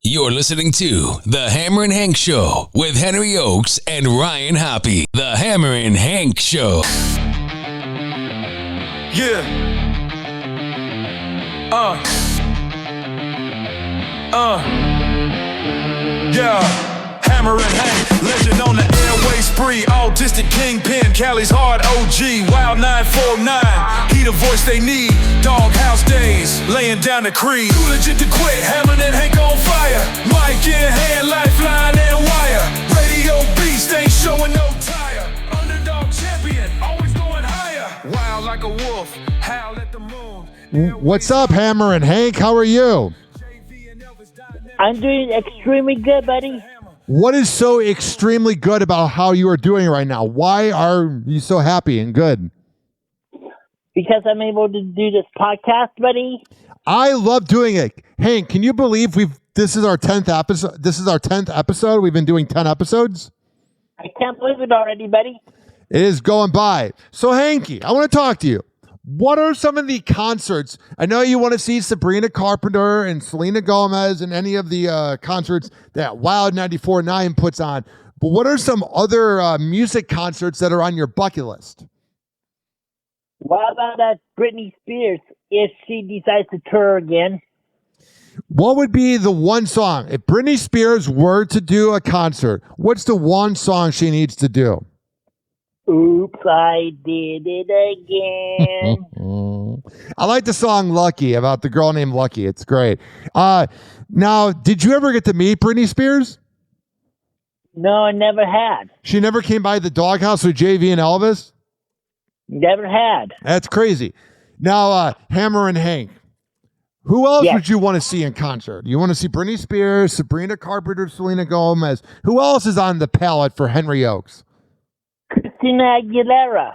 You're listening to The Hammerin' Hank Show with Henry Ochs and Ryan Hoppe. The Hammerin' Hank Show. Yeah. Yeah. Hammerin' Hank, legend on the airway spree. Autistic kingpin, Cali's hard OG. Wild 949, he the voice they need. Doghouse days, laying down the creed. Too legit to quit, Hammerin' Hank on fire. Mic in hand, lifeline and wire. Radio beast ain't showing no tire. Underdog champion, always going higher. Wild like a wolf, howl at the moon. What's up, Hammerin' Hank? How are you? I'm doing extremely good, buddy. What is so extremely good about how you are doing right now? Why are you so happy and good? Because I'm able to do this podcast, buddy. I love doing it. Hank, can you believe this is our 10th episode? This is our 10th episode. We've been doing 10 episodes. I can't believe it already, buddy. It is going by. So, Hanky, I want to talk to you. What are some of the concerts? I know you want to see Sabrina Carpenter and Selena Gomez and any of the concerts that Wild 94.9 puts on. But what are some other music concerts that are on your bucket list? What about that Britney Spears if she decides to tour again? What would be the one song? If Britney Spears were to do a concert, what's the one song she needs to do? Oops, I did it again. I like the song Lucky about the girl named Lucky. It's great. Now, did you ever get to meet Britney Spears? No, I never had. She never came by the doghouse with JV and Elvis? Never had. That's crazy. Now, Hammerin' Hank, who else would you want to see in concert? You want to see Britney Spears, Sabrina Carpenter, Selena Gomez. Who else is on the palette for Henry Ochs? Christina Aguilera.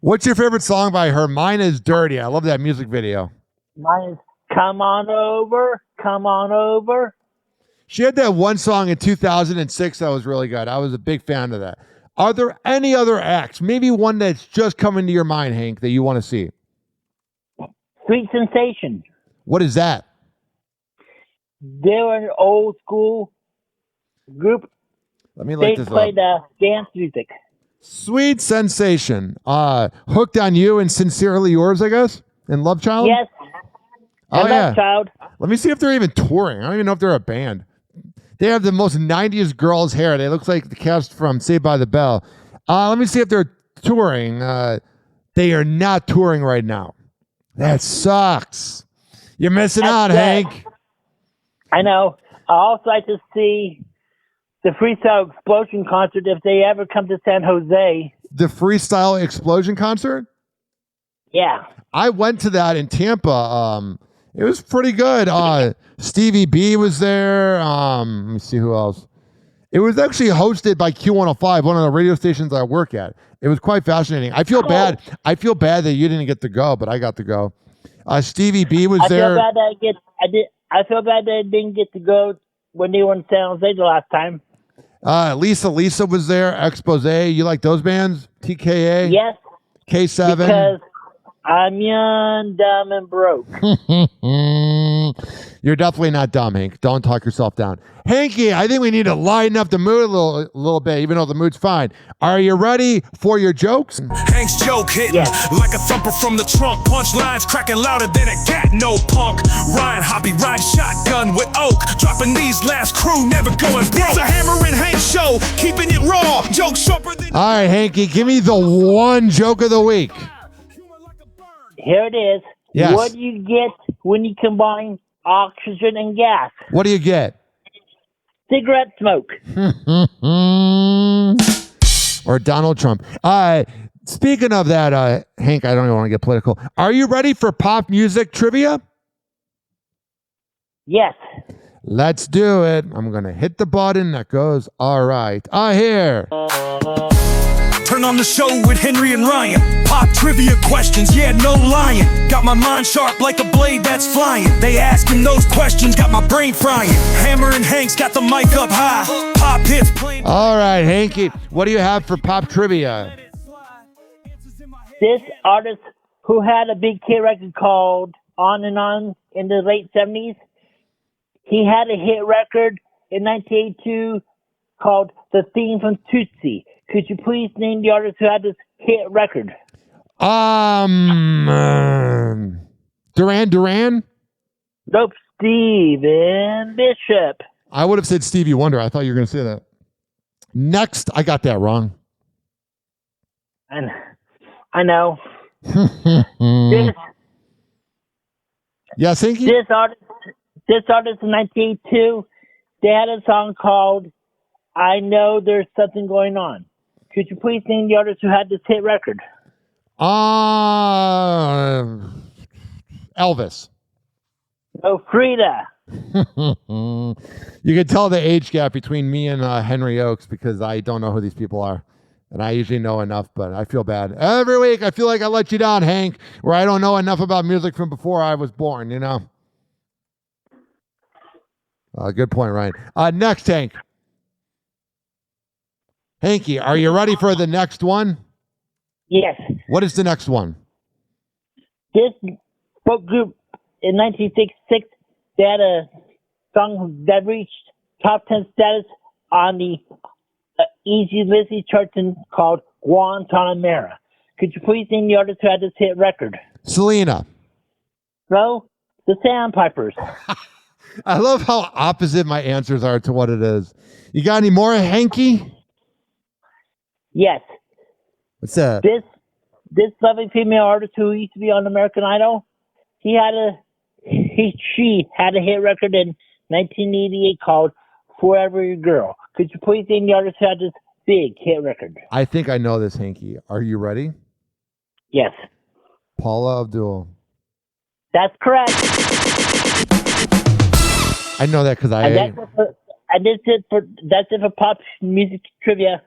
What's your favorite song by her? Mine is Dirty. I love that music video. Mine is Come On Over, Come On Over. She had that one song in 2006 that was really good. I was a big fan of that. Are there any other acts, maybe one that's just coming to your mind, Hank, that you want to see? Sweet Sensation. What is that? They're an old school group. Let me They look this up. played dance music. Sweet Sensation. Hooked on You and Sincerely Yours, I guess? And Love Child? Yes. Oh, Love Child. Let me see if they're even touring. I don't even know if they're a band. They have the most 90s girls' hair. They look like the cast from Saved by the Bell. Let me see if they're touring. They are not touring right now. That sucks. You're missing out, Hank. I know. I also like to see the Freestyle Explosion concert if they ever come to San Jose. The Freestyle Explosion concert? Yeah. I went to that in Tampa. It was pretty good. Stevie B was there. Let me see who else. It was actually hosted by Q105, one of the radio stations I work at. It was quite fascinating. I feel bad. I feel bad that you didn't get to go, but I got to go. Stevie B was there. I feel bad that I didn't get to go when they were in San Jose the last time. Lisa was there. Expose. You like those bands? TKA? Yes. K7? Because I'm young, dumb, and broke. You're definitely not dumb, Hank. Don't talk yourself down. Hanky, I think we need to lighten up the mood a little bit, even though the mood's fine. Are you ready for your jokes? Hank's joke hitting like a thumper from the trunk. Punchlines cracking louder than a cat, no punk. Ryan Hoppe ride shotgun with Oak. Dropping these last crew, never going broke. It's a Hammerin' Hank show, keeping it raw. Jokes sharper than... All right, Hanky, give me the one joke of the week. Here it is. Yes. What do you get when you combine oxygen and gas? What do you get? Cigarette smoke. Or Donald Trump. Speaking of that, Hank, I don't even want to get political. Are you ready for pop music trivia? Yes. Let's do it. I'm going to hit the button that goes, all right. Here. Turn on the show with Henry and Ryan. Pop trivia questions, yeah, no lying. Got my mind sharp like a blade that's flying. They asking those questions, got my brain frying. Hammerin' Hank's got the mic up high. Pop hits playing. All right, Hanky, what do you have for pop trivia? This artist who had a big hit record called On and On in the late 70s, He had a hit record in 1982 called The Theme from Tootsie. Could you please name the artist who had this hit record? Duran Duran? Nope, Steven Bishop. I would have said Stevie Wonder. I thought you were going to say that. Next, I got that wrong. And I know. Yes, Inky? This artist in 1982, they had a song called I Know There's Something Going On. Could you please name the artist who had this hit record? Elvis. No, Frida. You can tell the age gap between me and Henry Ochs because I don't know who these people are. And I usually know enough, but I feel bad. Every week, I feel like I let you down, Hank, where I don't know enough about music from before I was born, you know? Good point, Ryan. Next, Hank. Hanky, are you ready for the next one? Yes. What is the next one? This folk group in 1966, they had a song that reached top 10 status on the Easy Lizzy chart called Guantanamera. Could you please name the artist who had this hit record? Selena. No, the Sandpipers. I love how opposite my answers are to what it is. You got any more, Hanky? Yes. What's that? This lovely female artist who used to be on American Idol, she had a hit record in 1988 called Forever Your Girl. Could you please name the artist who had this big hit record? I think I know this, Hanky. Are you ready? Yes. Paula Abdul. That's correct. I know that because that's it for pop music trivia.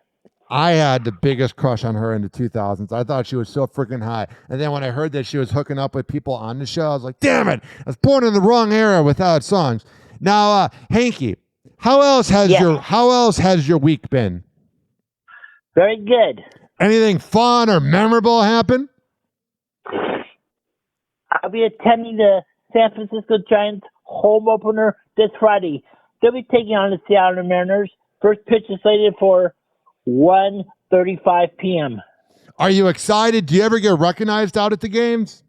I had the biggest crush on her in the 2000s. I thought she was so freaking hot. And then when I heard that she was hooking up with people on the show, I was like, damn it, I was born in the wrong era without songs. Now, Hanky, how else has your week been? Very good. Anything fun or memorable happen? I'll be attending the San Francisco Giants home opener this Friday. They'll be taking on the Seattle Mariners. First pitch is slated for 1:35 p.m. Are you excited? Do you ever get recognized out at the games?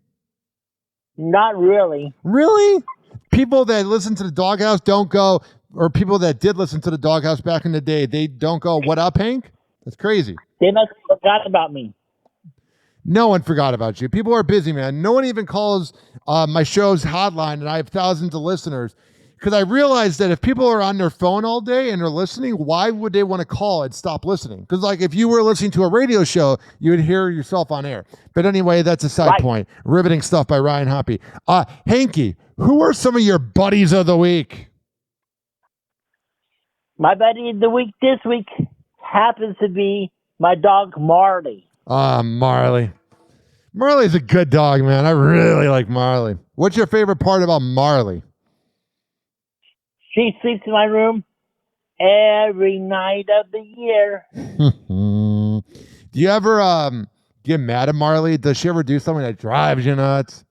Not really. Really? People that listen to the Doghouse don't go, or people that did listen to the Doghouse back in the day, they don't go, what up, Hank? That's crazy. They must have forgot about me. No one forgot about you. People are busy, man. No one even calls my show's hotline, and I have thousands of listeners. Because I realized that if people are on their phone all day and they're listening, why would they want to call and stop listening? Because like if you were listening to a radio show, you would hear yourself on air. But anyway, that's a side point. Riveting stuff by Ryan Hoppe. Hanky, who are some of your buddies of the week? My buddy of the week this week happens to be my dog Marley. Marley. Marley's a good dog, man. I really like Marley. What's your favorite part about Marley? She sleeps in my room every night of the year. Do you ever get mad at Marley? Does she ever do something that drives you nuts?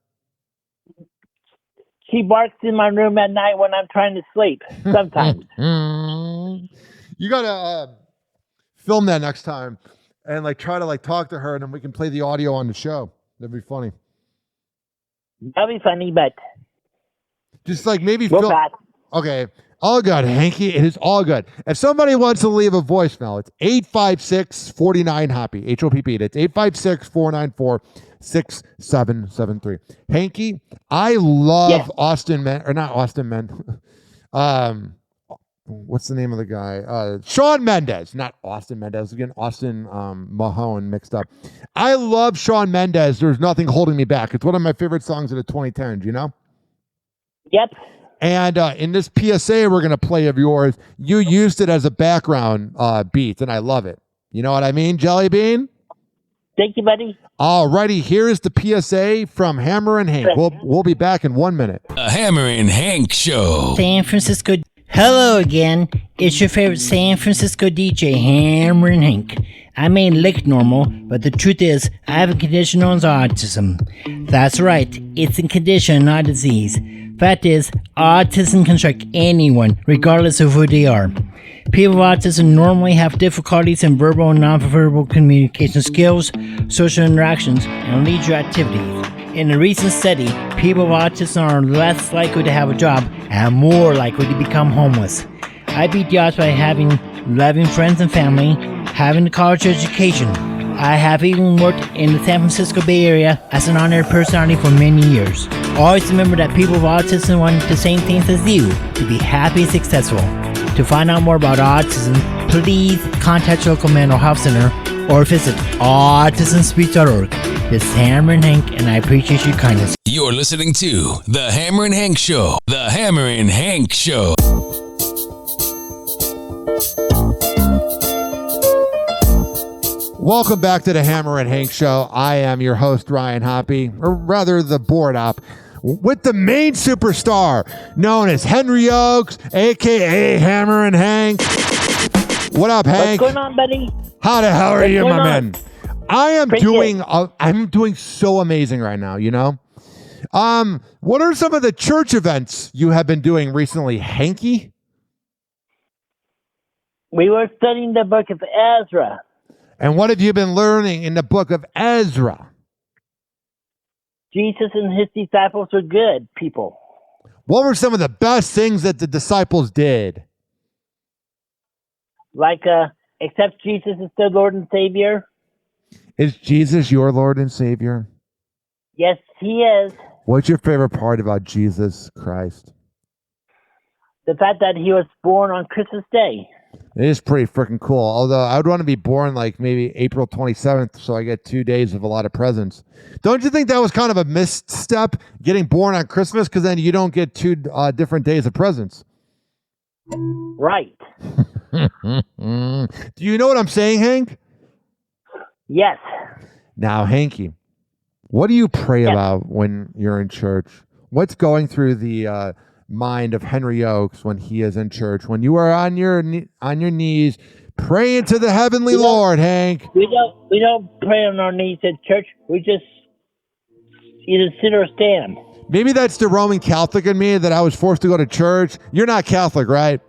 She barks in my room at night when I'm trying to sleep, sometimes. You got to film that next time and like try to like talk to her and then we can play the audio on the show. That'd be funny. That'd be funny, but... Just like maybe we'll film... pass. Okay, all good, Hanky. It is all good. If somebody wants to leave a voicemail, it's 856-49-HOPPY, H-O-P-P. That's 856-494-6773. Hanky, I love Austin Men, or not Austin Men. What's the name of the guy? Shawn Mendes, not Austin Mendes. Again, Austin Mahone mixed up. I love Shawn Mendes. There's Nothing Holding Me Back. It's one of my favorite songs of the 2010s, you know? Yep. And in this PSA we're going to play of yours, you used it as a background beat, and I love it. You know what I mean, Jelly Bean? Thank you, buddy. All righty, here is the PSA from Hammerin Hank. We'll be back in 1 minute. The Hammerin Hank Show. San Francisco. Hello again. It's your favorite San Francisco DJ, Hammerin Hank. I may look normal, but the truth is, I have a condition known as autism. That's right, it's a condition, not a disease. Fact is, autism can strike anyone, regardless of who they are. People with autism normally have difficulties in verbal and nonverbal communication skills, social interactions, and leisure activities. In a recent study, people with autism are less likely to have a job and more likely to become homeless. I beat the odds by having loving friends and family, having a college education. I have even worked in the San Francisco Bay Area as an honored personality for many years. Always remember that people with autism want the same things as you, to be happy and successful. To find out more about autism, please contact your local mental health center or visit autismspeech.org. This is Hammerin Hank, and I appreciate your kindness. You're listening to The Hammerin Hank Show. The Hammerin Hank Show. Welcome back to the Hammer and Hank Show. I am your host, Ryan Hoppe, or rather the board op, with the main superstar known as Henry Ochs, a.k.a. Hammer and Hank. What up, Hank? What's going on, buddy? How the hell are you, my on? man? I am Pretty I'm doing so amazing right now, you know? What are some of the church events you have been doing recently, Hanky? We were studying the book of Ezra. And what have you been learning in the book of Ezra? Jesus and his disciples were good people. What were some of the best things that the disciples did? Like, accept Jesus as their Lord and Savior. Is Jesus your Lord and Savior? Yes, he is. What's your favorite part about Jesus Christ? The fact that he was born on Christmas Day. It is pretty freaking cool. Although I would want to be born like maybe April 27th, so I get 2 days of a lot of presents. Don't you think that was kind of a misstep, getting born on Christmas? Because then you don't get 2 different days of presents. Right. Do you know what I'm saying, Hank? Yes. Now, Hanky, what do you pray about when you're in church? What's going through the mind of Henry Ochs when he is in church? When you are on your knees praying to the heavenly Lord, Hank. We don't pray on our knees at church. We just either sit or stand. Maybe that's the Roman Catholic in me that I was forced to go to church. You're not Catholic, right?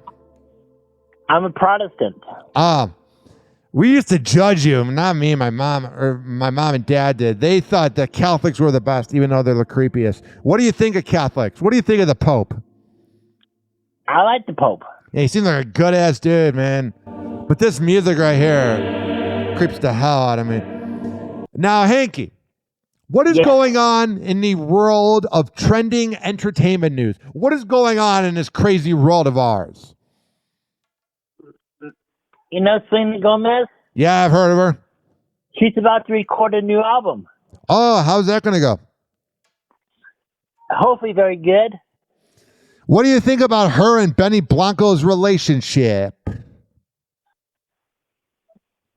I'm a Protestant. We used to judge you, not me and my mom, or my mom and dad did. They thought that Catholics were the best, even though they're the creepiest. What do you think of Catholics? What do you think of the Pope? I like the Pope. Yeah, he seems like a good-ass dude, man. But this music right here creeps the hell out of me. Now, Hanky, what is going on in the world of trending entertainment news? What is going on in this crazy world of ours? You know Selena Gomez? Yeah, I've heard of her. She's about to record a new album. Oh, how's that going to go? Hopefully very good. What do you think about her and Benny Blanco's relationship?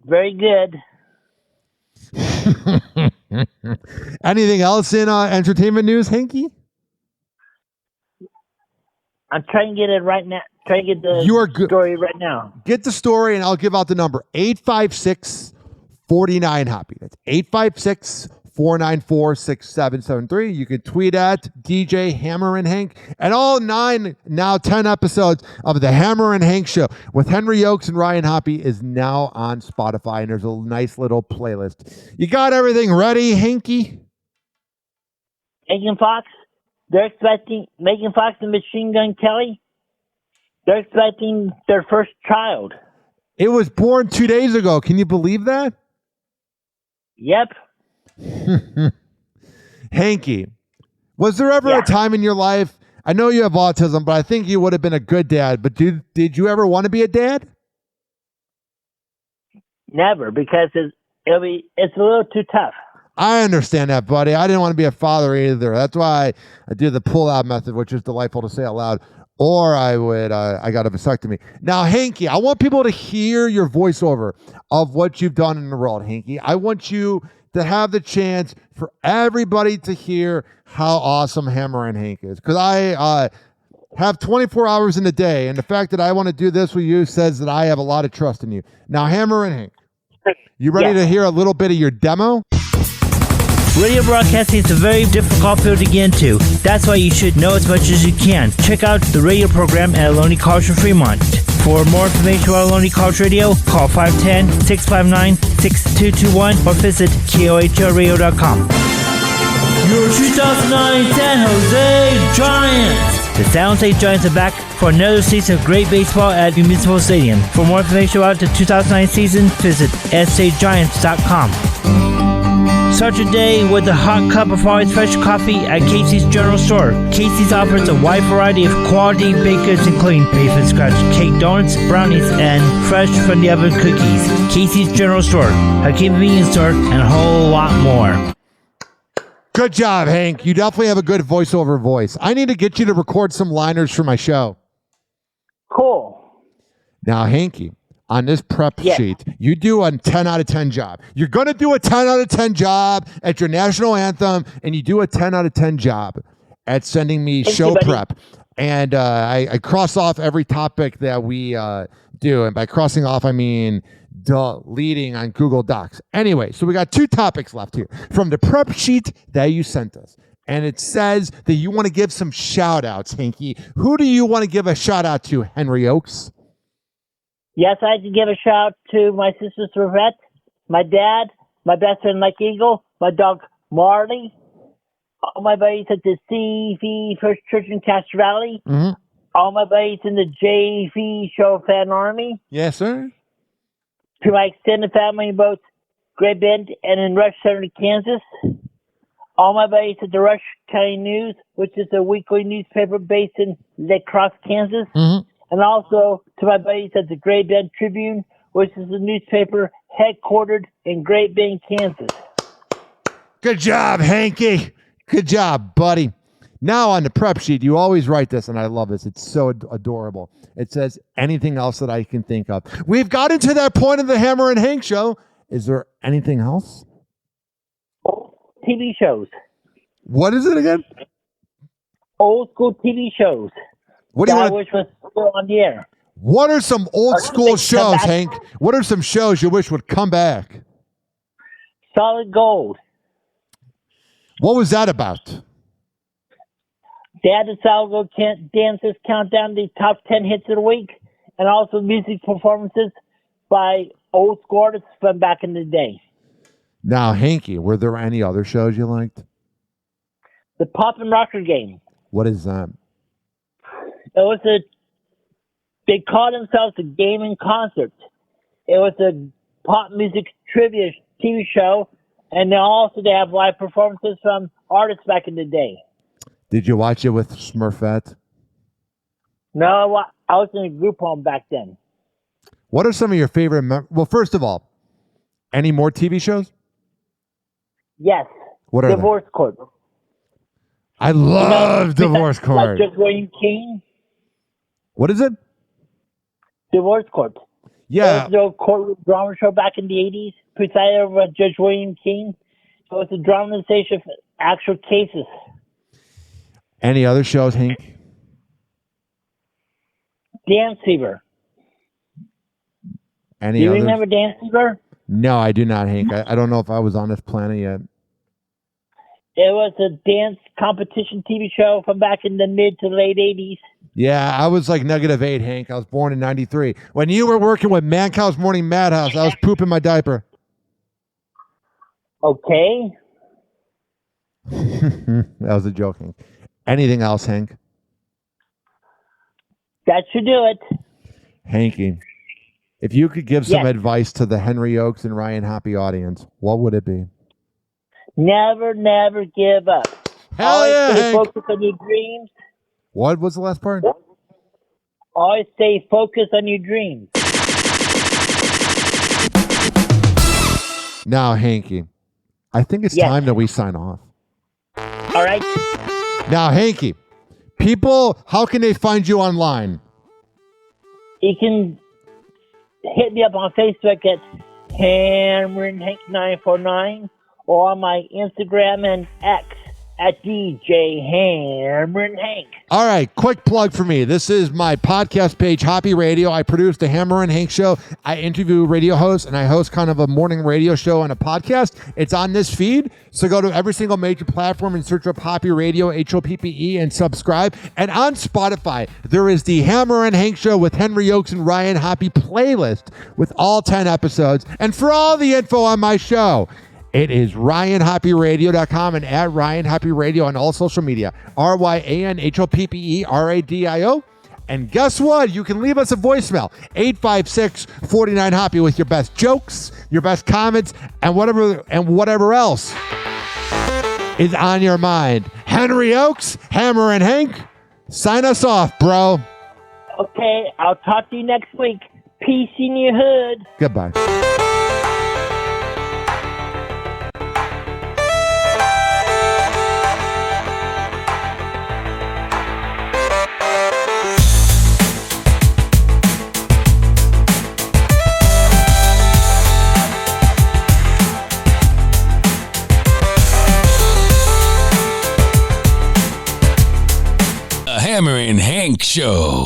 Very good. Anything else in entertainment news, Hanky? I'm trying to get it right now. Trying to get the story right now. Get the story, and I'll give out the number. 856-49-HOPPY. That's 856-494-6773. You can tweet at DJ Hammerin Hank. And all 10 episodes of the Hammerin Hank Show with Henry Ochs and Ryan Hoppe is now on Spotify, and there's a nice little playlist. You got everything ready, Hanky? Megan Fox? They're expecting Megan Fox and Machine Gun Kelly. They're expecting their first child. It was born 2 days ago. Can you believe that? Yep. Hanky, was there ever a time in your life, I know you have autism, but I think you would have been a good dad, but did you ever want to be a dad? Never, because it's a little too tough. I understand that, buddy. I didn't want to be a father either. That's why I do the pull-out method, which is delightful to say out loud. Or I got a vasectomy. Now, Hanky, I want people to hear your voiceover of what you've done in the world, Hanky. I want you to have the chance for everybody to hear how awesome Hammerin Hank is. Because I have 24 hours in a day, and the fact that I want to do this with you says that I have a lot of trust in you. Now, Hammerin Hank, You ready Yeah. to hear a little bit of your demo? Radio broadcasting is a very difficult field to get into. That's why you should know as much as you can. Check out the radio program at Lonely College in Fremont. For more information about Lonely College Radio, call 510-659-6221 or visit KOHLradio.com. Your 2009 San Jose Giants! The San Jose Giants are back for another season of great baseball at Municipal Stadium. For more information about the 2009 season, visit sagiants.com. Start your day with a hot cup of always fresh coffee at Casey's General Store. Casey's offers a wide variety of quality baked goods, including bacon scratch cake donuts, brownies, and fresh from the oven cookies. Casey's General Store, a convenience store, and a whole lot more. Good job, Hank. You definitely have a good voiceover voice. I need to get you to record some liners for my show. Cool. Now, Hanky, on this prep Yes. sheet, you do a 10 out of 10 job. You're going to do a 10 out of 10 job at your national anthem, and you do a 10 out of 10 job at sending me Thank show you, buddy. prep. And I cross off every topic that we do. And by crossing off, I mean deleting on Google Docs. Anyway, so we got 2 topics left here from the prep sheet that you sent us. And it says that you want to give some shout outs, Hanky. Who do you want to give a shout out to, Henry Ochs? Yes, I had to give a shout to my sister Servette, my dad, my best friend Mike Eagle, my dog Marley, all my buddies at the CV First Church in Castro Valley, Mm-hmm. all my buddies in the JV Show Fan Army, Yes, sir. to my extended family in both Great Bend and in Rush Center, Kansas, all my buddies at the Rush County News, which is a weekly newspaper based in Lake Cross, Kansas, Mm-hmm. and also to my buddies at the Great Bend Tribune, which is a newspaper headquartered in Great Bend, Kansas. Good job, Hanky. Good job, buddy. Now on the prep sheet, you always write this, and I love this. It's so adorable. It says anything else that I can think of. We've gotten to that point of the Hammer and Hank show. Is there anything else? TV shows. What is it again? Old school TV shows. What do you that I want? wish was still on the air. What are some old school Come shows, back. Hank? What are some shows you wish would come back? Solid Gold. What was that about? They had the Solid Gold dancers count down the top 10 hits of the week, and also music performances by old school artists from back in the day. Now, Hanky, were there any other shows you liked? The Pop and Rocker Game. What is that? They called themselves a game and concert. It was a pop music trivia TV show, and they have live performances from artists back in the day. Did you watch it with Smurfette? No, I was in a group home back then. What are some of your favorite? Well, first of all, any more TV shows? Yes. What are Divorce Court. I love Divorce Court. Like Judge William King. What is it? Divorce Court. Yeah. It was the courtroom drama show back in the 80s, presided over by Judge William King. It was a dramatization of actual cases. Any other shows, Hank? Dance Fever. Any Do you others? remember Dance Fever? No, I do not, Hank. I don't know if I was on this planet yet. It was a dance competition TV show from back in the mid to late 80s. Yeah, I was like -8, Hank. I was born in 93. When you were working with Mancow's Morning Madhouse, I was pooping my diaper. Okay. That was a joke, Hank. Anything else, Hank? That should do it. Hanky, if you could give some Yes. advice to the Henry Ochs and Ryan Hoppe audience, what would it be? Never, never give up. Hell Always yeah, stay Hank. focused on your dreams. What was the last part? Always stay focused on your dreams. Now, Hanky, I think it's Yes. time that we sign off. All right? Now, Hanky, people, how can they find you online? You can hit me up on Facebook at Hammerin Hank 949 or on my Instagram and X at DJ Hammerin Hank. All right, quick plug for me. This is my podcast page, Hoppe Radio. I produce the Hammerin Hank Show. I interview radio hosts, and I host kind of a morning radio show and a podcast. It's on this feed, so go to every single major platform and search up Hoppe Radio, Hoppe, and subscribe. And on Spotify, there is the Hammerin Hank Show with Henry Ochs and Ryan Hoppe playlist with all 10 episodes. And for all the info on my show, it is RyanHoppeRadio.com and at Ryan Hoppe Radio on all social media. RyanHoppeRadio. And guess what? You can leave us a voicemail, 856-49-HOPPE, with your best jokes, your best comments, and whatever else is on your mind. Henry Ochs, Hammerin Hank, sign us off, bro. Okay, I'll talk to you next week. Peace in your hood. Goodbye. The Hammerin Hank Show.